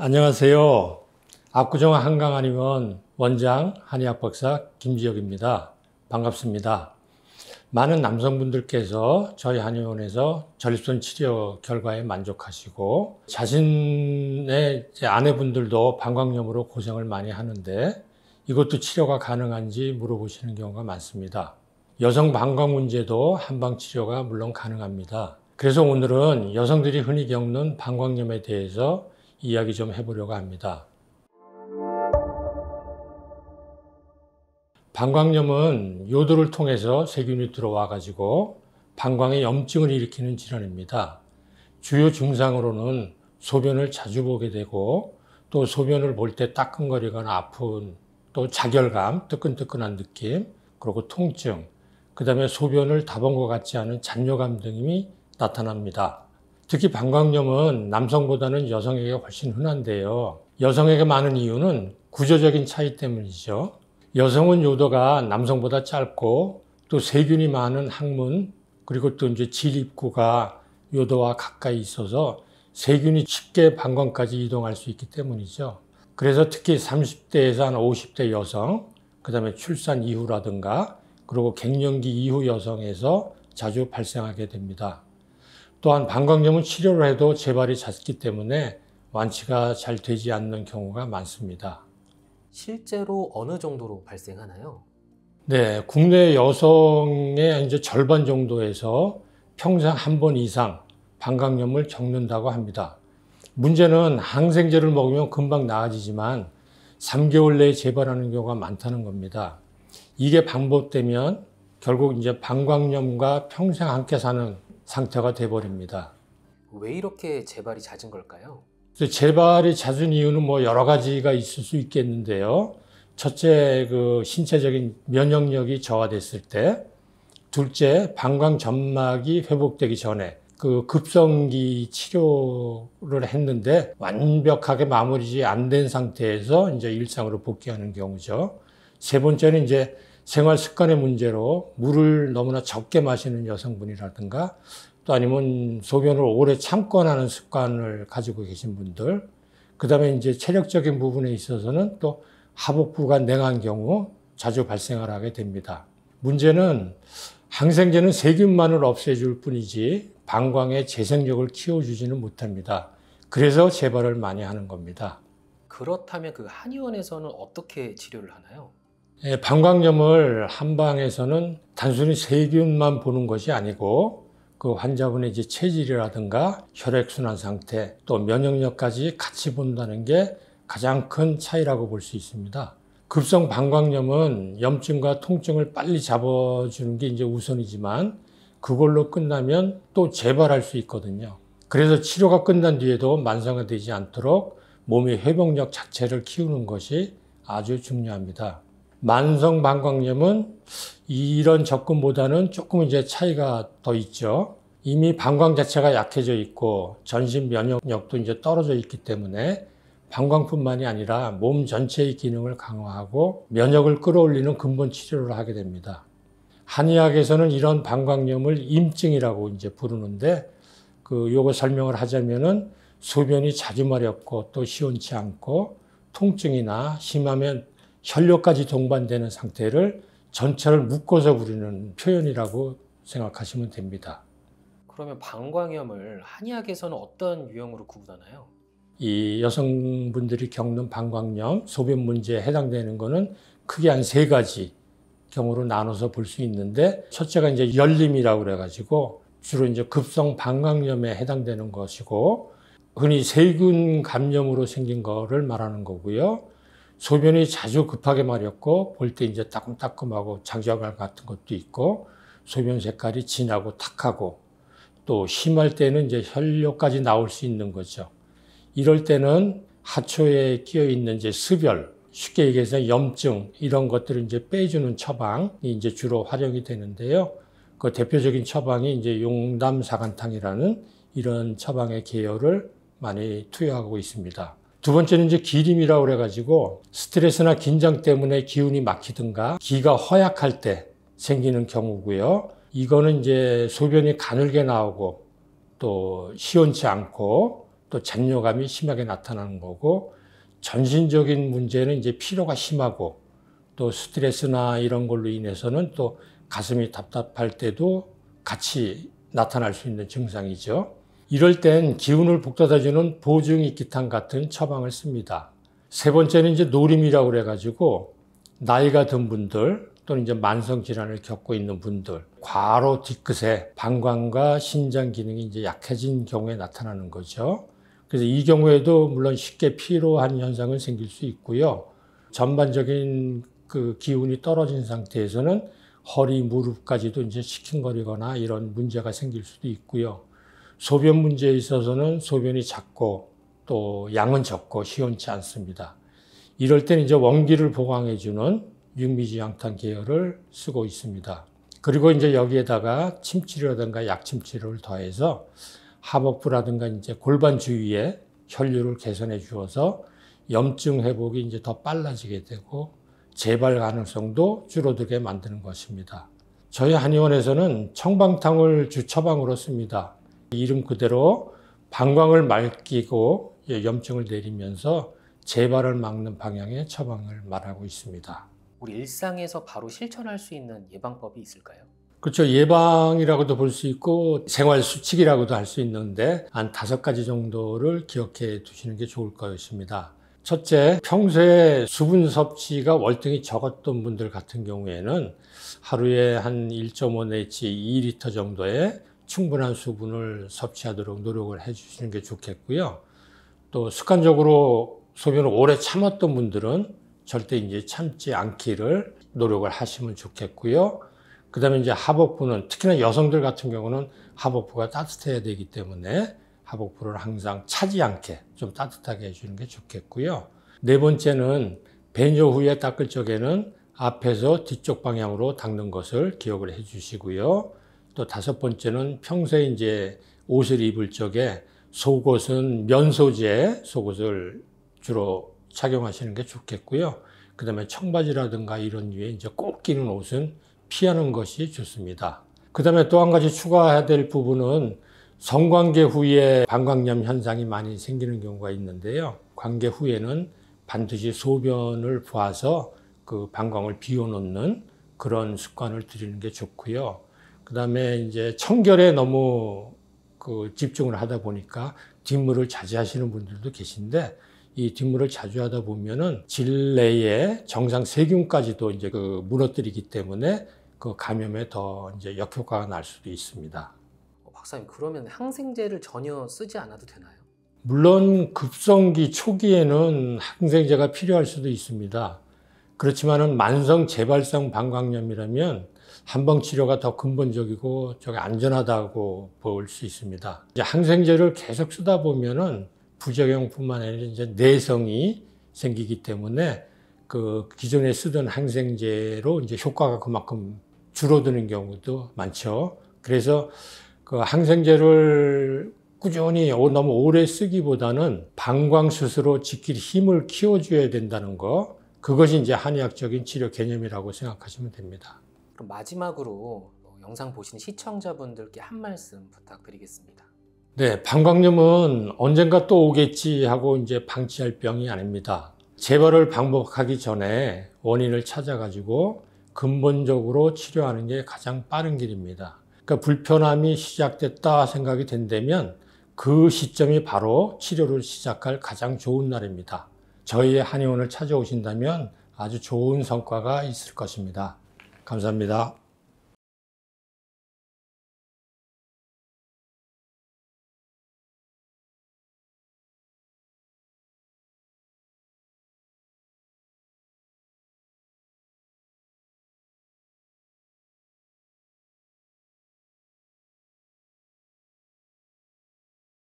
안녕하세요. 압구정 한강한의원 원장 한의학 박사 김지혁입니다. 반갑습니다. 많은 남성분들께서 저희 한의원에서 전립선 치료 결과에 만족하시고 자신의 아내분들도 방광염으로 고생을 많이 하는데 이것도 치료가 가능한지 물어보시는 경우가 많습니다. 여성 방광 문제도 한방 치료가 물론 가능합니다. 그래서 오늘은 여성들이 흔히 겪는 방광염에 대해서 이야기 좀 해보려고 합니다. 방광염은 요도를 통해서 세균이 들어와 가지고 방광에 염증을 일으키는 질환입니다. 주요 증상으로는 소변을 자주 보게 되고 또 소변을 볼 때 따끔거리거나 아픈 또 자결감, 뜨끈뜨끈한 느낌, 그리고 통증, 그 다음에 소변을 다 본 것 같지 않은 잔뇨감 등이 나타납니다. 특히 방광염은 남성보다는 여성에게 훨씬 흔한데요. 여성에게 많은 이유는 구조적인 차이 때문이죠. 여성은 요도가 남성보다 짧고 또 세균이 많은 항문 그리고 또 이제 질 입구가 요도와 가까이 있어서 세균이 쉽게 방광까지 이동할 수 있기 때문이죠. 그래서 특히 30대에서 한 50대 여성, 그 다음에 출산 이후라든가 그리고 갱년기 이후 여성에서 자주 발생하게 됩니다. 또한 방광염은 치료를 해도 재발이 잦기 때문에 완치가 잘 되지 않는 경우가 많습니다. 실제로 어느 정도로 발생하나요? 네, 국내 여성의 이제 절반 정도에서 평생 한 번 이상 방광염을 겪는다고 합니다. 문제는 항생제를 먹으면 금방 나아지지만 3개월 내에 재발하는 경우가 많다는 겁니다. 이게 반복되면 결국 이제 방광염과 평생 함께 사는 상태가 돼버립니다. 왜 이렇게 재발이 잦은 걸까요? 재발이 잦은 이유는 여러 가지가 있을 수 있겠는데요. 첫째, 신체적인 면역력이 저하됐을 때, 둘째, 방광 점막이 회복되기 전에 급성기 치료를 했는데 완벽하게 마무리 안 된 상태에서 이제 일상으로 복귀하는 경우죠. 세 번째는 이제 생활 습관의 문제로 물을 너무나 적게 마시는 여성분이라든가 또 아니면 소변을 오래 참고 나는 습관을 가지고 계신 분들, 그 다음에 이제 체력적인 부분에 있어서는 또 하복부가 냉한 경우 자주 발생을 하게 됩니다. 문제는 항생제는 세균만을 없애줄 뿐이지 방광의 재생력을 키워주지는 못합니다. 그래서 재발을 많이 하는 겁니다. 그렇다면 한의원에서는 어떻게 치료를 하나요? 방광염을 한방에서는 단순히 세균만 보는 것이 아니고 그 환자분의 이제 체질이라든가 혈액순환 상태 또 면역력까지 같이 본다는 게 가장 큰 차이라고 볼 수 있습니다. 급성 방광염은 염증과 통증을 빨리 잡아주는 게 이제 우선이지만 그걸로 끝나면 또 재발할 수 있거든요. 그래서 치료가 끝난 뒤에도 만성화되지 않도록 몸의 회복력 자체를 키우는 것이 아주 중요합니다. 만성 방광염은 이런 접근보다는 조금 이제 차이가 더 있죠. 이미 방광 자체가 약해져 있고 전신 면역력도 이제 떨어져 있기 때문에 방광뿐만이 아니라 몸 전체의 기능을 강화하고 면역을 끌어올리는 근본 치료를 하게 됩니다. 한의학에서는 이런 방광염을 임증이라고 이제 부르는데 요거 설명을 하자면은 소변이 자주 마렵고 또 시원치 않고 통증이나 심하면 혈뇨까지 동반되는 상태를 전체를 묶어서 부르는 표현이라고 생각하시면 됩니다. 그러면 방광염을 한의학에서는 어떤 유형으로 구분하나요? 이 여성분들이 겪는 방광염, 소변 문제에 해당되는 것은 크게 한 3가지 경우로 나눠서 볼 수 있는데 첫째가 이제 열림이라고 그래가지고 주로 이제 급성 방광염에 해당되는 것이고 흔히 세균 감염으로 생긴 거를 말하는 거고요. 소변이 자주 급하게 마렵고 볼 때 이제 따끔따끔하고 장자갈 같은 것도 있고 소변 색깔이 진하고 탁하고 또 심할 때는 이제 혈뇨까지 나올 수 있는 거죠. 이럴 때는 하초에 끼어 있는 이제 습열, 쉽게 얘기해서 염증 이런 것들을 이제 빼주는 처방이 이제 주로 활용이 되는데요. 그 대표적인 처방이 이제 용담사간탕이라는 이런 처방의 계열을 많이 투여하고 있습니다. 두 번째는 이제 기림이라고 그래가지고 스트레스나 긴장 때문에 기운이 막히든가 기가 허약할 때 생기는 경우고요. 이거는 이제 소변이 가늘게 나오고 또 시원치 않고 또 잔뇨감이 심하게 나타나는 거고, 전신적인 문제는 이제 피로가 심하고 또 스트레스나 이런 걸로 인해서는 또 가슴이 답답할 때도 같이 나타날 수 있는 증상이죠. 이럴 땐 기운을 북돋아주는 보증익기탕 같은 처방을 씁니다. 세 번째는 이제 노림이라고 그래가지고 나이가 든 분들 또는 이제 만성 질환을 겪고 있는 분들, 과로 뒤끝에 방광과 신장 기능이 이제 약해진 경우에 나타나는 거죠. 그래서 이 경우에도 물론 쉽게 피로한 현상은 생길 수 있고요. 전반적인 그 기운이 떨어진 상태에서는 허리, 무릎까지도 이제 시큰거리거나 이런 문제가 생길 수도 있고요. 소변 문제에 있어서는 소변이 작고 또 양은 적고 시원치 않습니다. 이럴 때는 이제 원기를 보강해주는 육미지향탄 계열을 쓰고 있습니다. 그리고 이제 여기에다가 침치료라든가 약침치료를 더해서 하복부라든가 이제 골반 주위에 혈류를 개선해 주어서 염증 회복이 이제 더 빨라지게 되고 재발 가능성도 줄어들게 만드는 것입니다. 저희 한의원에서는 청방탕을 주 처방으로 씁니다. 이름 그대로 방광을 맑히고 염증을 내리면서 재발을 막는 방향의 처방을 말하고 있습니다. 우리 일상에서 바로 실천할 수 있는 예방법이 있을까요? 그렇죠. 예방이라고도 볼 수 있고 생활 수칙이라고도 할 수 있는데 한 5가지 정도를 기억해 두시는 게 좋을 것입니다. 첫째, 평소에 수분 섭취가 월등히 적었던 분들 같은 경우에는 하루에 한 1.5 내지 2리터 정도의 충분한 수분을 섭취하도록 노력을 해 주시는 게 좋겠고요. 또 습관적으로 소변을 오래 참았던 분들은 절대 이제 참지 않기를 노력을 하시면 좋겠고요. 그 다음에 이제 하복부는 특히나 여성들 같은 경우는 하복부가 따뜻해야 되기 때문에 하복부를 항상 차지 않게 좀 따뜻하게 해주는 게 좋겠고요. 네 번째는 배뇨 후에 닦을 적에는 앞에서 뒤쪽 방향으로 닦는 것을 기억을 해 주시고요. 또 5번째는 평소에 이제 옷을 입을 적에 속옷은 면 소재의 속옷을 주로 착용하시는 게 좋겠고요. 그 다음에 청바지라든가 이런 류에 이제 꼭 끼는 옷은 피하는 것이 좋습니다. 그 다음에 또 한 가지 추가해야 될 부분은 성관계 후에 방광염 현상이 많이 생기는 경우가 있는데요. 관계 후에는 반드시 소변을 봐서 그 방광을 비워놓는 그런 습관을 들이는 게 좋고요. 그 다음에 이제 청결에 너무 그 집중을 하다 보니까 뒷물을 자주 하시는 분들도 계신데 이 뒷물을 자주 하다 보면은 질내의 정상 세균까지도 이제 그 무너뜨리기 때문에 그 감염에 더 이제 역효과가 날 수도 있습니다. 박사님, 그러면 항생제를 전혀 쓰지 않아도 되나요? 물론 급성기 초기에는 항생제가 필요할 수도 있습니다. 그렇지만은 만성 재발성 방광염이라면 한방 치료가 더 근본적이고 저게 안전하다고 볼 수 있습니다. 이제 항생제를 계속 쓰다 보면은 부작용뿐만 아니라 이제 내성이 생기기 때문에 그 기존에 쓰던 항생제로 이제 효과가 그만큼 줄어드는 경우도 많죠. 그래서 그 항생제를 꾸준히 너무 오래 쓰기보다는 방광 스스로 지킬 힘을 키워줘야 된다는 거, 그것이 이제 한의학적인 치료 개념이라고 생각하시면 됩니다. 그럼 마지막으로 영상 보시는 시청자분들께 한 말씀 부탁드리겠습니다. 네, 방광염은 언젠가 또 오겠지 하고 이제 방치할 병이 아닙니다. 재발을 방법하기 전에 원인을 찾아가지고 근본적으로 치료하는 게 가장 빠른 길입니다. 그러니까 불편함이 시작됐다 생각이 된다면 그 시점이 바로 치료를 시작할 가장 좋은 날입니다. 저희의 한의원을 찾아오신다면 아주 좋은 성과가 있을 것입니다. 감사합니다.